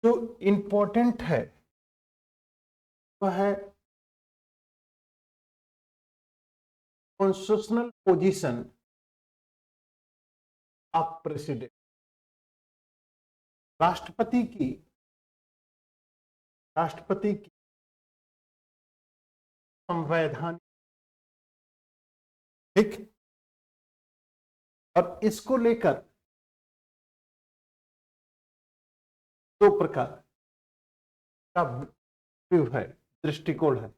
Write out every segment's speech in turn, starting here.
जो इम्पोर्टेंट है वह है कॉन्स्टिट्यूशनल पोजीशन ऑफ प्रेसिडेंट। राष्ट्रपति की संवैधानिक, ठीक, और इसको लेकर दो प्रकार का व्यू है, दृष्टिकोण है,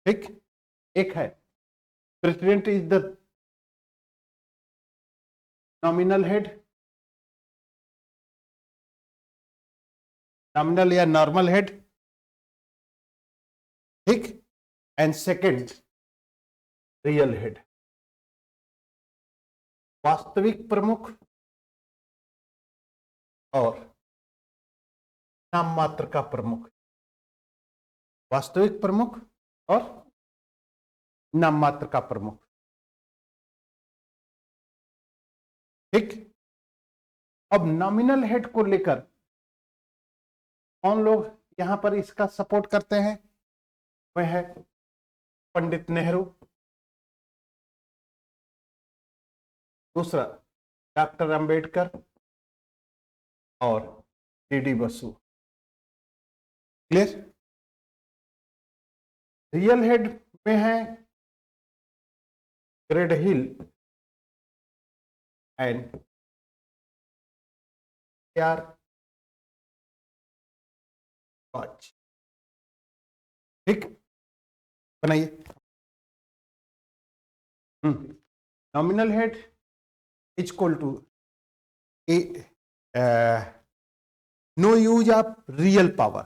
ठीक। एक है president is the nominal head, nominal या नॉर्मल हेड, ठीक, एंड सेकंड रियल हेड, वास्तविक प्रमुख और नाम मात्र का प्रमुख, वास्तविक प्रमुख और नाम मात्र का प्रमुख, ठीक। अब नॉमिनल हेड को लेकर कौन लोग यहां पर इसका सपोर्ट करते हैं? वह है पंडित नेहरू, दूसरा डॉक्टर अंबेडकर और D Basu. Clear? Real head में है ग्रेडहिल एंड आर पांच, ठीक, बनाइए। Nominal head is equal to no use of real power.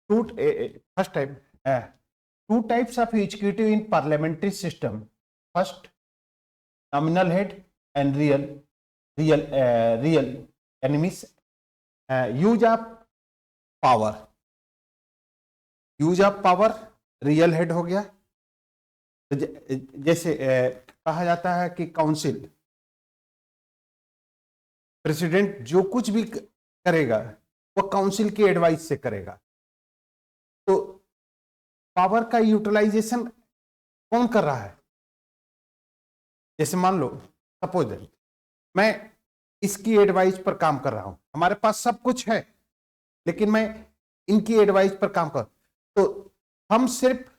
First type two types of executive in parliamentary system. First, nominal head and real enemies. Use of power, real head हो गया। तो जैसे कहा जाता है कि काउंसिल, प्रेसिडेंट जो कुछ भी करेगा वो काउंसिल की एडवाइस से करेगा। तो पावर का यूटिलाइजेशन कौन कर रहा है? जैसे मान लो सपोज मैं इसकी एडवाइस पर काम कर रहा हूं, हमारे पास सब कुछ है लेकिन मैं इनकी एडवाइस पर काम कर, तो हम सिर्फ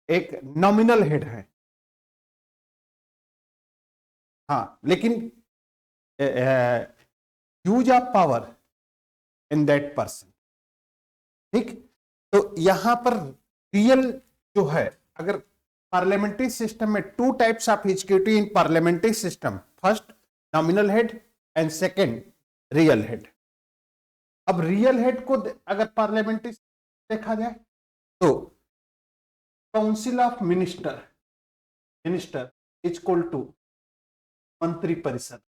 एक नॉमिनल हेड है, हाँ, लेकिन use of power in that person, ठीक। तो यहां पर रियल जो है, अगर पार्लियामेंट्री सिस्टम में two types of executive in parliamentary system, first nominal head and second real head. अब रियल हेड को अगर पार्लियामेंट्री देखा जाए तो council of minister is equal to मंत्री परिषद,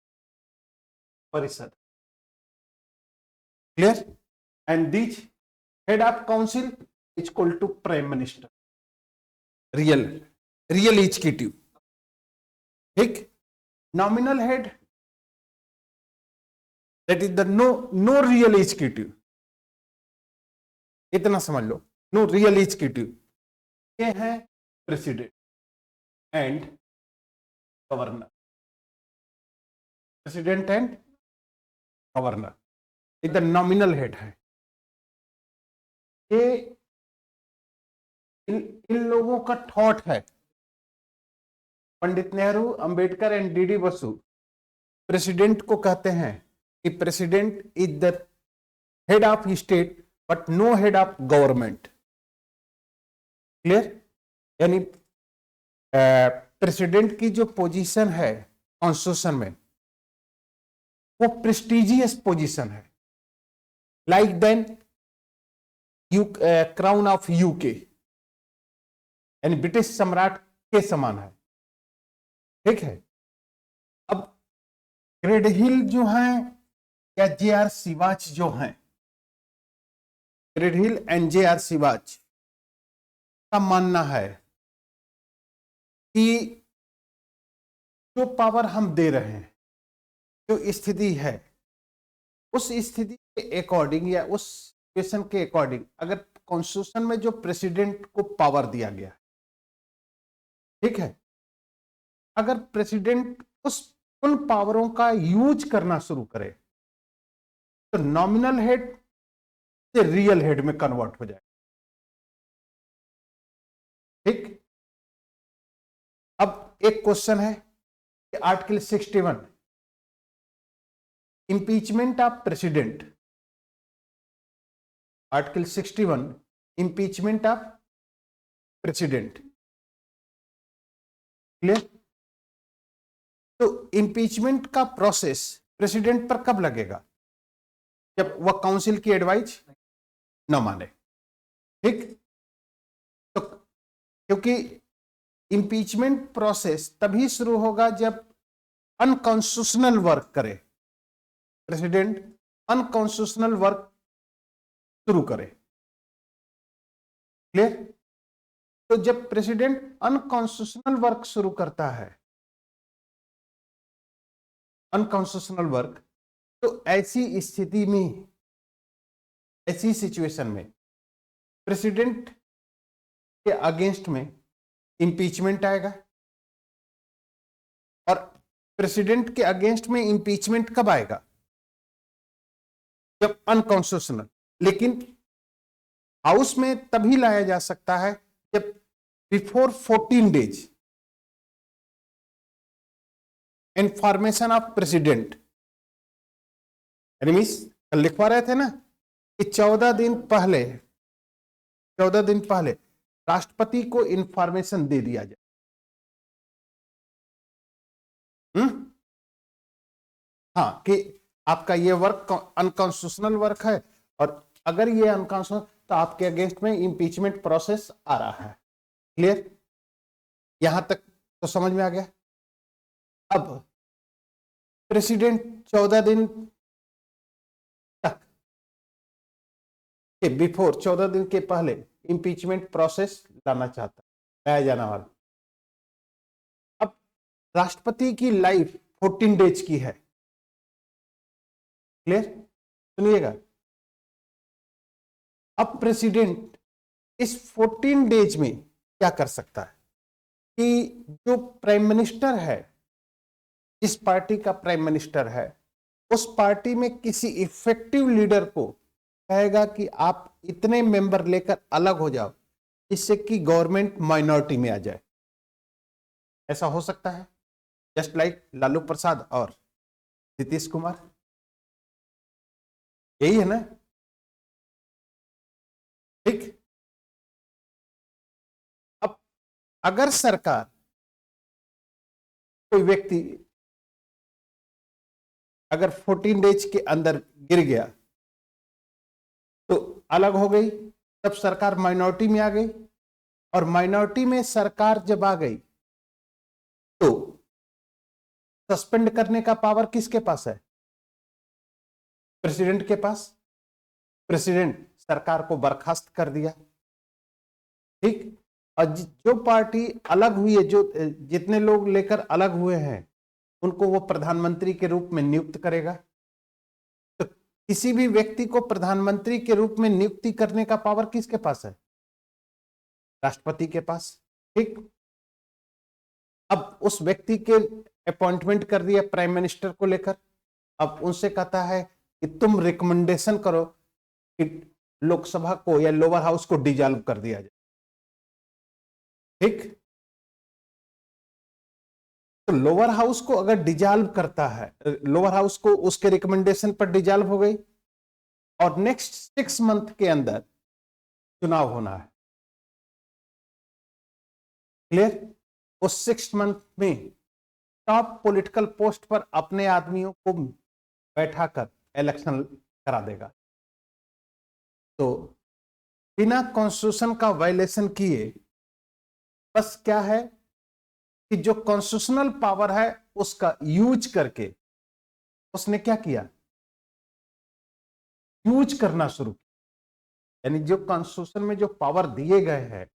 clear? And this head of council is equal to prime minister, real executive, ठीक। Nominal head that is the no real executive, इतना समझ लो, नो रियल एग्जीक्यूटिव। ये है president and governor, president and governor इधर nominal head है। ये इन लोगों का थॉट है, Pandit Nehru, Ambedkar and D Basu president को कहते हैं कि president is the head of state but no head of government, clear? यानी प्रेसिडेंट की जो पोजीशन है कॉन्स्टिट्यूशन में वो प्रेस्टिजियस पोजीशन है, like then crown of UK, यानी ब्रिटिश सम्राट के समान है, ठीक है। अब ग्रेडहिल जो हैं या जे.आर. सिवाच जो हैं, ग्रेडहिल एंड जे.आर. सिवाच का मानना है कि जो पावर हम दे रहे हैं जो स्थिति है उस स्थिति के अकॉर्डिंग या उस सिचुएशन के अकॉर्डिंग अगर कॉन्स्टिट्यूशन में जो प्रेसिडेंट को पावर दिया गया, ठीक है, अगर प्रेसिडेंट उन पावरों का यूज करना शुरू करे तो नॉमिनल हेड से रियल हेड में कन्वर्ट हो जाए। ठीक, अब एक क्वेश्चन है कि article 61 impeachment of president, article 61 impeachment of president, clear? तो इंपीचमेंट का प्रोसेस प्रेसिडेंट पर कब लगेगा? जब वह काउंसिल की एडवाइस न माने। ठीक, तो क्योंकि इंपीचमेंट प्रोसेस तभी शुरू होगा जब अनकॉन्स्टिट्यूशनल वर्क करे, प्रेसिडेंट अनकॉन्स्टिट्यूशनल वर्क शुरू करे, क्लियर? तो जब प्रेसिडेंट अनकॉन्स्टिट्यूशनल वर्क शुरू करता है, अनकॉन्स्टिट्यूशनल वर्क, तो ऐसी स्थिति में, ऐसी सिचुएशन में प्रेसिडेंट के अगेंस्ट में इंपीचमेंट आएगा। और प्रेसिडेंट के अगेंस्ट में इंपीचमेंट कब आएगा? जब अनकॉन्स्टिट्यूशनल, लेकिन हाउस में तभी लाया जा सकता है जब before 14 days information of president, कल लिखवा रहे थे ना कि 14 दिन पहले राष्ट्रपति को इंफॉर्मेशन दे दिया जाए। हाँ, कि आपका ये वर्क अनकॉन्स्टिट्यूशनल वर्क है और अगर ये अनकॉन्स्टिट्यूशनल तो आपके अगेंस्ट में इंपीचमेंट प्रोसेस आ रहा है। क्लियर? यहां तक तो समझ में आ गया। अब प्रेसिडेंट 14 दिन तक के बिफोर, 14 दिन के पहले इंपीचमेंट प्रोसेस लाना चाहता, लाया जाना वाला। अब राष्ट्रपति की लाइफ 14 डेज की है। क्लियर? सुनिएगा, अब प्रेसिडेंट इस 14 डेज में क्या कर सकता है कि जो प्राइम मिनिस्टर है, इस पार्टी का प्राइम मिनिस्टर है, उस पार्टी में किसी इफेक्टिव लीडर को कहेगा कि आप इतने मेंबर लेकर अलग हो जाओ जिससे कि गवर्नमेंट माइनॉरिटी में आ जाए। ऐसा हो सकता है, जस्ट लाइक लालू प्रसाद और नीतीश कुमार। यही है ना? ठीक, अब अगर सरकार, कोई व्यक्ति अगर 14 डेज के अंदर गिर गया तो अलग हो गई, तब सरकार माइनॉरिटी में आ गई, और माइनॉरिटी में सरकार जब आ गई तो सस्पेंड करने का पावर किसके पास है? प्रेसिडेंट के पास। प्रेसिडेंट सरकार को बर्खास्त कर दिया। ठीक, और जो पार्टी अलग हुई है, जो जितने लोग लेकर अलग हुए हैं, उनको वो प्रधानमंत्री के रूप में नियुक्त करेगा। तो किसी भी व्यक्ति को प्रधानमंत्री के रूप में नियुक्ति करने का पावर किसके पास है? राष्ट्रपति के पास। ठीक, अब उस व्यक्ति के अपॉइंटमेंट कर दिया प्राइम मिनिस्टर को लेकर, अब उनसे कहता है कि तुम रिकमेंडेशन करो कि लोकसभा को या लोअर हाउस को डिसॉल्व कर दिया जाए। ठीक, तो लोअर हाउस को अगर डिसॉल्व करता है, लोअर हाउस को उसके रिकमेंडेशन पर डिसॉल्व हो गई, और नेक्स्ट 6 मंथ के अंदर चुनाव होना है। क्लियर? उस 6 मंथ में टॉप पॉलिटिकल पोस्ट पर अपने आदमियों को बैठाकर इलेक्शन करा देगा। तो बिना कॉन्स्टिट्यूशन का वायलेशन किए, बस क्या है कि जो कॉन्स्टिट्यूशनल पावर है उसका यूज करके उसने क्या किया? यूज करना शुरू किया। यानी जो कॉन्स्टिट्यूशन में जो पावर दिए गए हैं,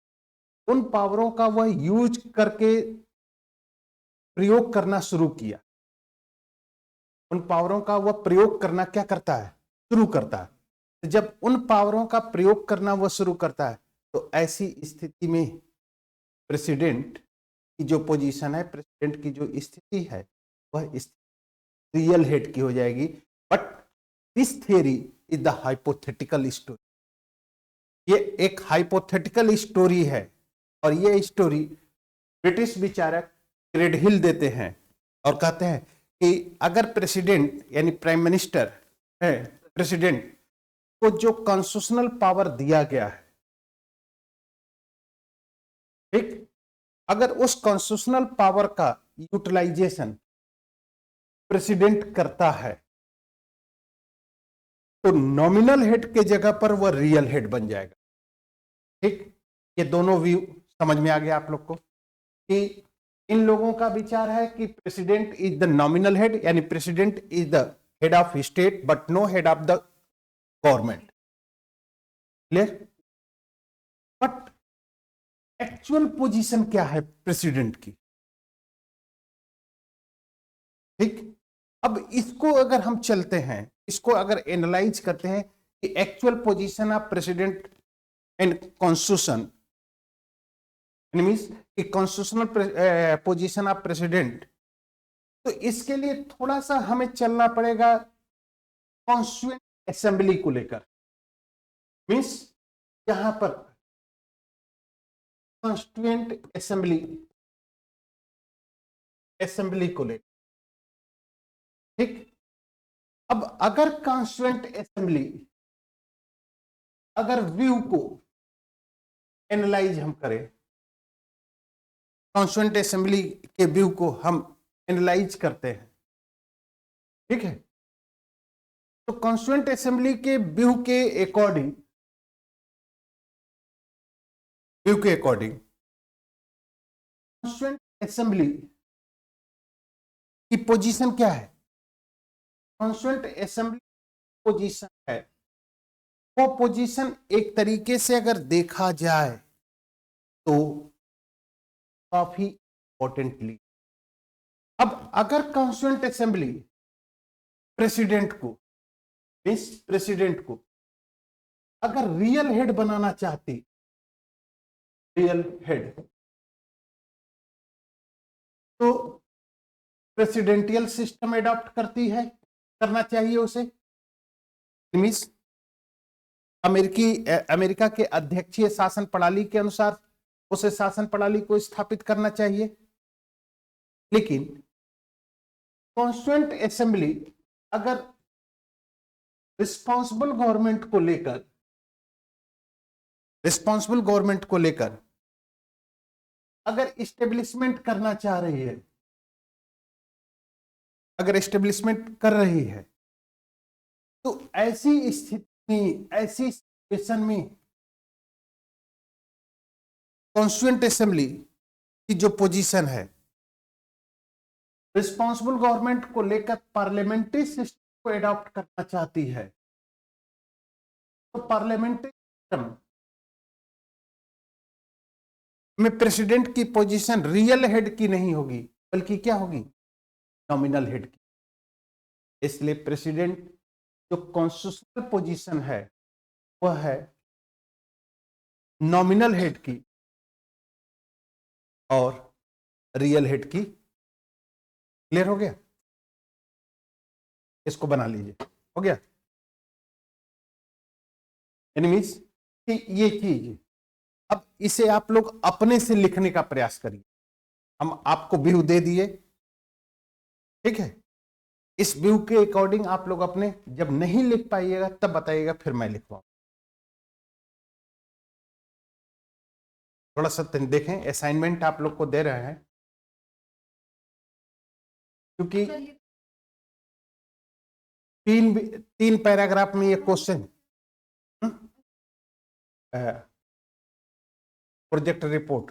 उन पावरों का वह यूज करके प्रयोग करना शुरू किया। उन पावरों का वह प्रयोग करना क्या करता है, शुरू करता है। तो जब उन पावरों का प्रयोग करना वह शुरू करता है तो ऐसी स्थिति में प्रेसिडेंट की जो पोजीशन है, प्रेसिडेंट की जो स्थिति है, वह रियल हेड की हो जाएगी। But this theory is the hypothetical story. ये एक हाइपोथेटिकल स्टोरी है और ये स्टोरी ब्रिटिश विचारक क्रेडहिल देते हैं और कहते हैं कि अगर प्रेसिडेंट यानी प्राइम मिनिस्टर है, प्रेसिडेंट को जो कॉन्स्टिट्यूशनल पावर दिया गया है, ठीक, अगर उस कॉन्स्टिट्यूशनल पावर का यूटिलाइजेशन प्रेसिडेंट करता है तो नॉमिनल हेड के जगह पर वह रियल हेड बन जाएगा। ठीक, ये दोनों व्यू समझ में आ गया आप लोग को कि इन लोगों का विचार है कि president is the nominal head, यानी president is the head of state but no head of the government. Clear? But actual position क्या है प्रेसिडेंट की? ठीक, अब इसको अगर हम चलते हैं, इसको अगर एनालाइज करते हैं कि actual position of president in constitution, means कि कॉन्स्टिट्यूशनल पोजीशन ऑफ प्रेसिडेंट, तो इसके लिए थोड़ा सा हमें चलना पड़ेगा कॉन्स्टिट्यूएंट असेंबली को लेकर। मींस यहां पर कॉन्स्टिट्यूएंट असेंबली को लेकर, ठीक। अब अगर कॉन्स्टिट्यूएंट असेंबली, अगर व्यू को एनालाइज हम करें, कॉन्स्टिट्यूएंट असेंबली के व्यू को हम एनालाइज करते हैं, ठीक है, तो कॉन्स्टिट्यूएंट असेंबली के व्यू के अकॉर्डिंग, कॉन्स्टिट्यूएंट असेंबली की पोजीशन क्या है? कॉन्स्टिट्यूएंट असेंबली पोजीशन है, वो पोजीशन एक तरीके से अगर देखा जाए तो काफी इंपॉर्टेंटली, अब अगर कॉन्स्टिट्यूएंट असेंबली प्रेसिडेंट को अगर रियल हेड बनाना चाहती, रियल हेड, तो प्रेसिडेंटियल सिस्टम एडॉप्ट करना चाहिए उसे। मींस अमेरिका के अध्यक्षीय शासन प्रणाली के अनुसार उसे शासन प्रणाली को स्थापित करना चाहिए। लेकिन कॉन्स्टिट्यूएंट असेंबली अगर रिस्पॉन्सिबल गवर्नमेंट को लेकर अगर इस्टेब्लिशमेंट करना चाह रही है, अगर इस्टेब्लिशमेंट कर रही है, तो ऐसी स्थिति में, ऐसी सिचुएशन में कॉन्स्टिट्यूएंट असेंबली की जो पोजीशन है, रिस्पॉन्सिबल गवर्नमेंट को लेकर पार्लियामेंट्री सिस्टम को एडॉप्ट करना चाहती है, तो पार्लियामेंट्री सिस्टम में प्रेसिडेंट की पोजीशन रियल हेड की नहीं होगी, बल्कि क्या होगी? नॉमिनल हेड की। इसलिए प्रेसिडेंट जो कॉन्स्टिट्यूशनल पोजीशन है वह है नॉमिनल हेड की और रियल हेड की। क्लियर हो गया? इसको बना लीजिए, हो गया। एनीमीज ये चीज, अब इसे आप लोग अपने से लिखने का प्रयास करिए। हम आपको व्यू दे दिए, ठीक है, इस व्यू के अकॉर्डिंग आप लोग अपने, जब नहीं लिख पाइएगा तब बताइएगा, फिर मैं लिखवाऊं। थोड़ा सा देखें, असाइनमेंट आप लोग को दे रहे हैं, क्योंकि तीन पैराग्राफ में ये क्वेश्चन, प्रोजेक्ट रिपोर्ट,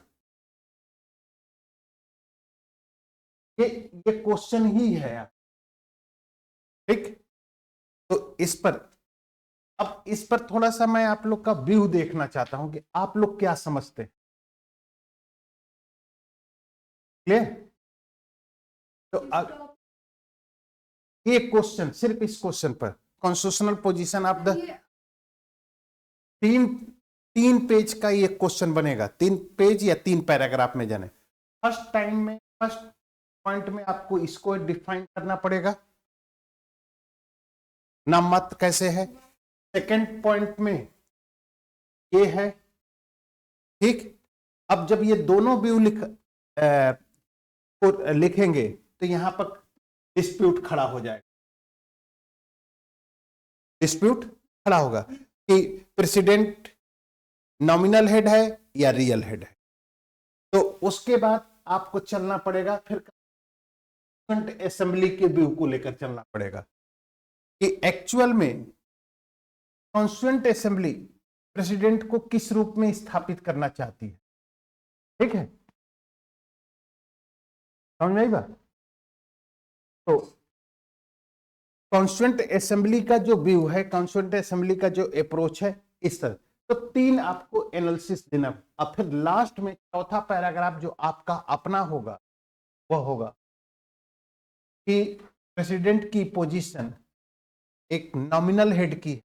ये क्वेश्चन ही है, ठीक। तो इस पर थोड़ा सा मैं आप लोग का व्यू देखना चाहता हूं कि आप लोग क्या समझते हैं। क्लियर? तो ये क्वेश्चन, सिर्फ इस क्वेश्चन पर कॉन्स्टिट्यूशनल पोजीशन ऑफ द, तीन पेज का ये क्वेश्चन बनेगा, 3 पेज या 3 पैराग्राफ में जाने। फर्स्ट टाइम में, फर्स्ट पॉइंट में आपको इसको डिफाइन करना पड़ेगा, नाम मात्र कैसे है। सेकंड पॉइंट में ये है, ठीक। अब जब ये दोनों व्यू लिखेंगे तो यहां पर डिस्प्यूट खड़ा हो जाएगा, डिस्प्यूट खड़ा होगा कि प्रेसिडेंट नॉमिनल हेड है या रियल हेड है। तो उसके बाद आपको चलना पड़ेगा, फिर असेंबली के व्यू को लेकर चलना पड़ेगा कि एक्चुअल में कॉन्स्टिट्यूएंट असेंबली प्रेसिडेंट को किस रूप में स्थापित करना चाहती है। ठीक है, समझ में आई बात। तो कॉन्स्टिट्यूएंट असेंबली का जो व्यू है, कॉन्स्टिट्यूएंट असेंबली का जो अप्रोच है, इस तरह। तो 3 आपको एनालिसिस देना। अब फिर लास्ट में चौथा पैराग्राफ जो आपका अपना होगा वह होगा कि प्रेसिडेंट की पोजीशन एक नॉमिनल हेड की,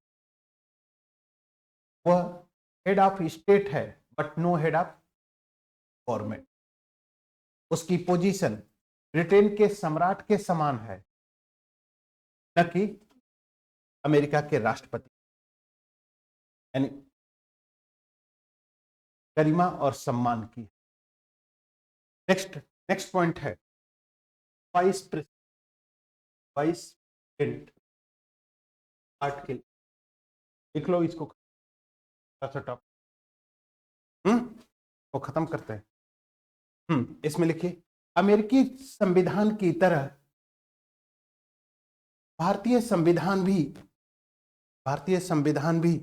वह हेड ऑफ स्टेट है but no head of government. उसकी पोजीशन ब्रिटेन के सम्राट के समान है, न कि अमेरिका के राष्ट्रपति, यानी गरिमा और सम्मान की। नेक्स्ट पॉइंट है वाइस प्रेसिडेंट आर्टिकल, लिख लो इसको, टॉप वो खत्म करते हैं। इसमें लिखिए, अमेरिकी संविधान की तरह भारतीय संविधान भी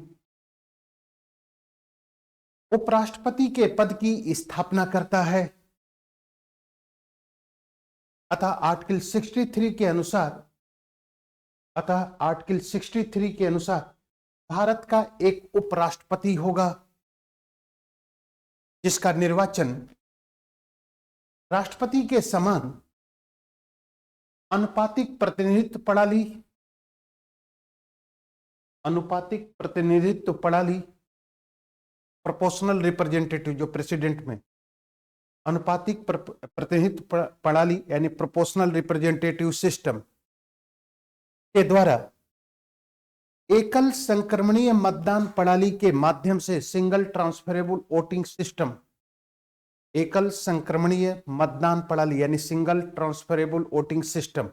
उपराष्ट्रपति के पद की स्थापना करता है। अतः आर्टिकल 63 के अनुसार भारत का एक उपराष्ट्रपति होगा जिसका निर्वाचन राष्ट्रपति के समान अनुपातिक प्रतिनिधित्व प्रणाली प्रोपोर्शनल रिप्रेजेंटेटिव, जो प्रेसिडेंट में अनुपातिक प्रतिनिधित्व प्रणाली यानी प्रोपोर्शनल रिप्रेजेंटेटिव सिस्टम के द्वारा एकल संक्रमणीय मतदान प्रणाली के माध्यम से सिंगल ट्रांसफरेबल वोटिंग सिस्टम, एकल संक्रमणीय मतदान प्रणाली यानी सिंगल ट्रांसफरेबल वोटिंग सिस्टम,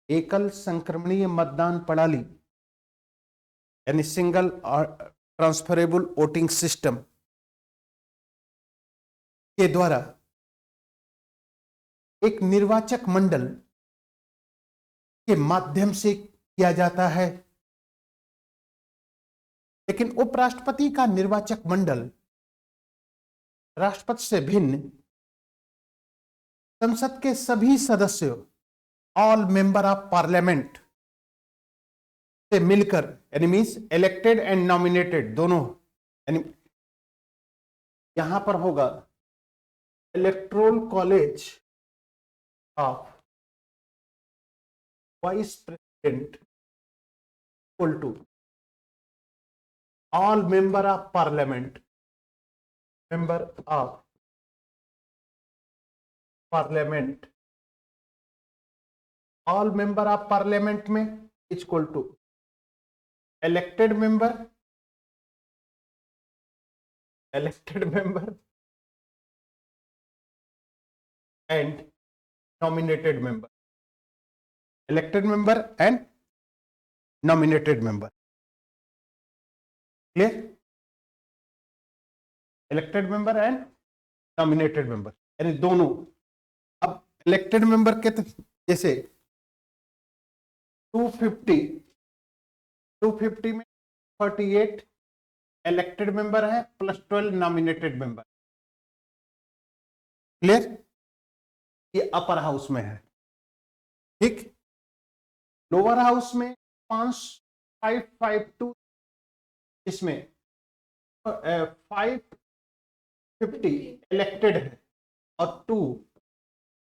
एकल संक्रमणीय मतदान प्रणाली यानी सिंगल ट्रांसफरेबल वोटिंग सिस्टम के द्वारा एक निर्वाचक मंडल के माध्यम से किया जाता है। लेकिन उपराष्ट्रपति का निर्वाचक मंडल राष्ट्रपति से भिन्न संसद के सभी सदस्यों, ऑल मेंबर ऑफ पार्लियामेंट से मिलकर, यानी मीन्स इलेक्टेड एंड नॉमिनेटेड दोनों, यानी यहां पर होगा electoral college of vice president equal to all member of parliament, all member of parliament में equal to elected member and nominated member, elected member and nominated member, clear? elected member and nominated member यानी दोनों। अब elected member के जैसे 250 में 48 elected member है plus 12 nominated member, clear? ये upper house में है, ठीक। लोअर हाउस में 552, इसमें 550 इलेक्टेड है और 2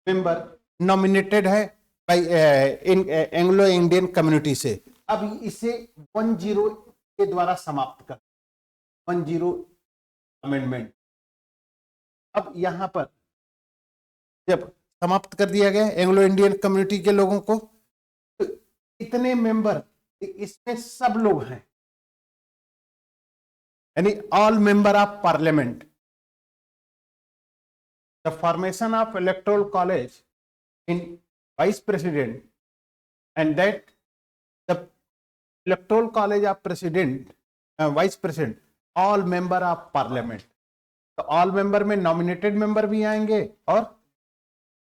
मेंबर नॉमिनेटेड है, बाई एंग्लो इंडियन कम्युनिटी से। अब इसे 10 के द्वारा समाप्त कर, 10 अमेंडमेंट। अब यहां पर जब समाप्त कर दिया गया एंग्लो इंडियन कम्युनिटी के लोगों को, तो इतने मेंबर इसमें सब लोग हैं, यानी all member of parliament. The formation of electoral college in vice president and that the electoral college of president vice president all member of parliament. तो ऑल मेंबर में नॉमिनेटेड मेंबर भी आएंगे और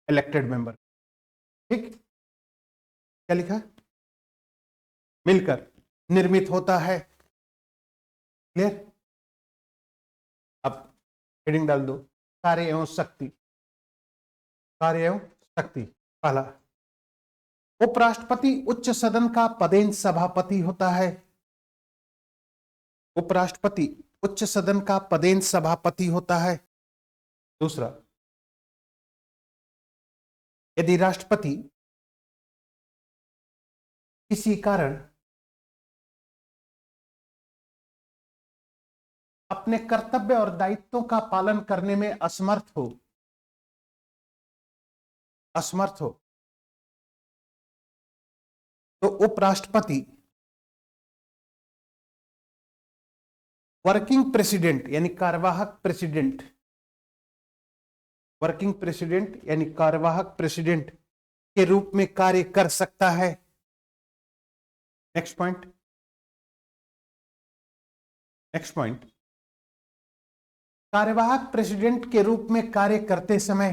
इलेक्टेड मेंबर। ठीक, क्या लिखा, मिलकर निर्मित होता है। क्लियर। अब हेडिंग डाल दो, कार्य एवं शक्ति। कार्य एवं शक्ति। पहला, उपराष्ट्रपति उच्च सदन का पदेन सभापति होता है। उपराष्ट्रपति उच्च सदन का पदेन सभापति होता है। दूसरा, यदि राष्ट्रपति किसी कारण अपने कर्तव्य और दायित्वों का पालन करने में असमर्थ हो, तो उपराष्ट्रपति वर्किंग प्रेसिडेंट यानी कार्यवाहक प्रेसिडेंट, वर्किंग प्रेसिडेंट यानी कार्यवाहक प्रेसिडेंट के रूप में कार्य कर सकता है। नेक्स्ट पॉइंट, कार्यवाहक प्रेसिडेंट के रूप में कार्य करते समय,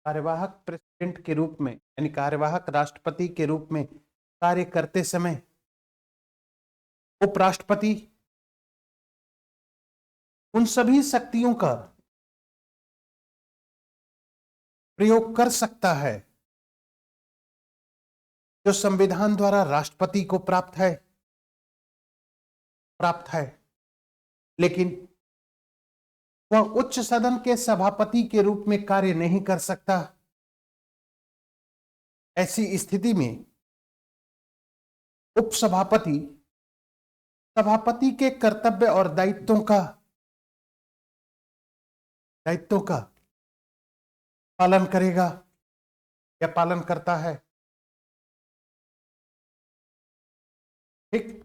कार्यवाहक प्रेसिडेंट के रूप में यानी कार्यवाहक राष्ट्रपति के रूप में कार्य करते समय उपराष्ट्रपति उन सभी शक्तियों का प्रयोग कर सकता है जो संविधान द्वारा राष्ट्रपति को प्राप्त है, लेकिन वह उच्च सदन के सभापति के रूप में कार्य नहीं कर सकता। ऐसी स्थिति में उपसभापति सभापति के कर्तव्य और दायित्वों का पालन करेगा या पालन करता है। ठीक,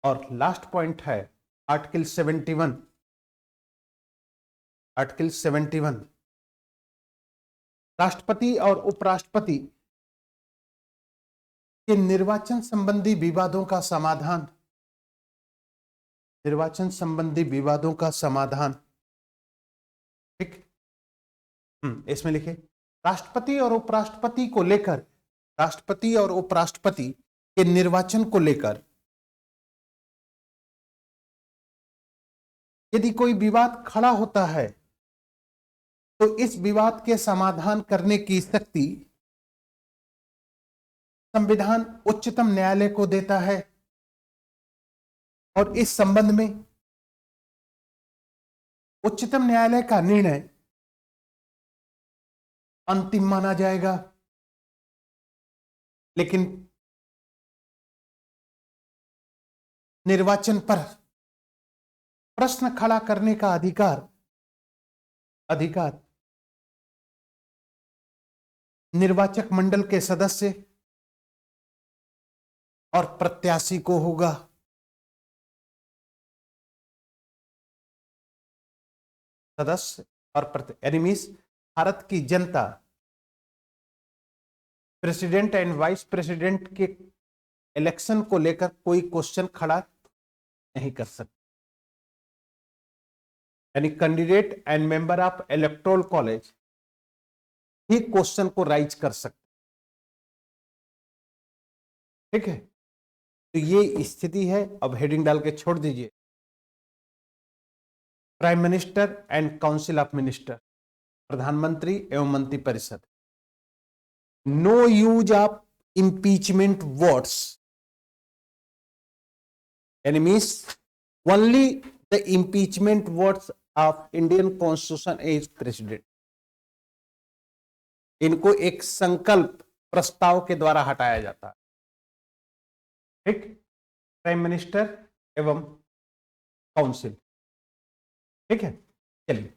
और लास्ट पॉइंट है आर्टिकल 71। आर्टिकल 71 राष्ट्रपति और उपराष्ट्रपति के निर्वाचन संबंधी विवादों का समाधान, निर्वाचन संबंधी विवादों का समाधान। ठीक, इसमें लिखे राष्ट्रपति और उपराष्ट्रपति को लेकर, राष्ट्रपति और उपराष्ट्रपति के निर्वाचन को लेकर यदि कोई विवाद खड़ा होता है तो इस विवाद के समाधान करने की शक्ति संविधान उच्चतम न्यायालय को देता है और इस संबंध में उच्चतम न्यायालय का निर्णय अंतिम माना जाएगा। लेकिन निर्वाचन पर प्रश्न खड़ा करने का अधिकार निर्वाचक मंडल के सदस्य और प्रत्याशी को होगा। सदस्य और एनिमीज भारत की जनता प्रेसिडेंट एंड वाइस प्रेसिडेंट के इलेक्शन को लेकर कोई क्वेश्चन खड़ा नहीं कर सकती, यानी candidate and member of electoral college he question को राइज कर सकते। ठीक है, तो ये स्थिति है। अब हेडिंग डाल के छोड़ दीजिए, prime minister and council of minister, प्रधानमंत्री एवं मंत्रिपरिषद। No use of impeachment votes, यानी means only the impeachment votes of Indian constitution as president. इनको एक संकल्प प्रस्ताव के द्वारा हटाया जाता है। ठीक, प्राइम मिनिस्टर एवं काउंसिल। ठीक है, चलिए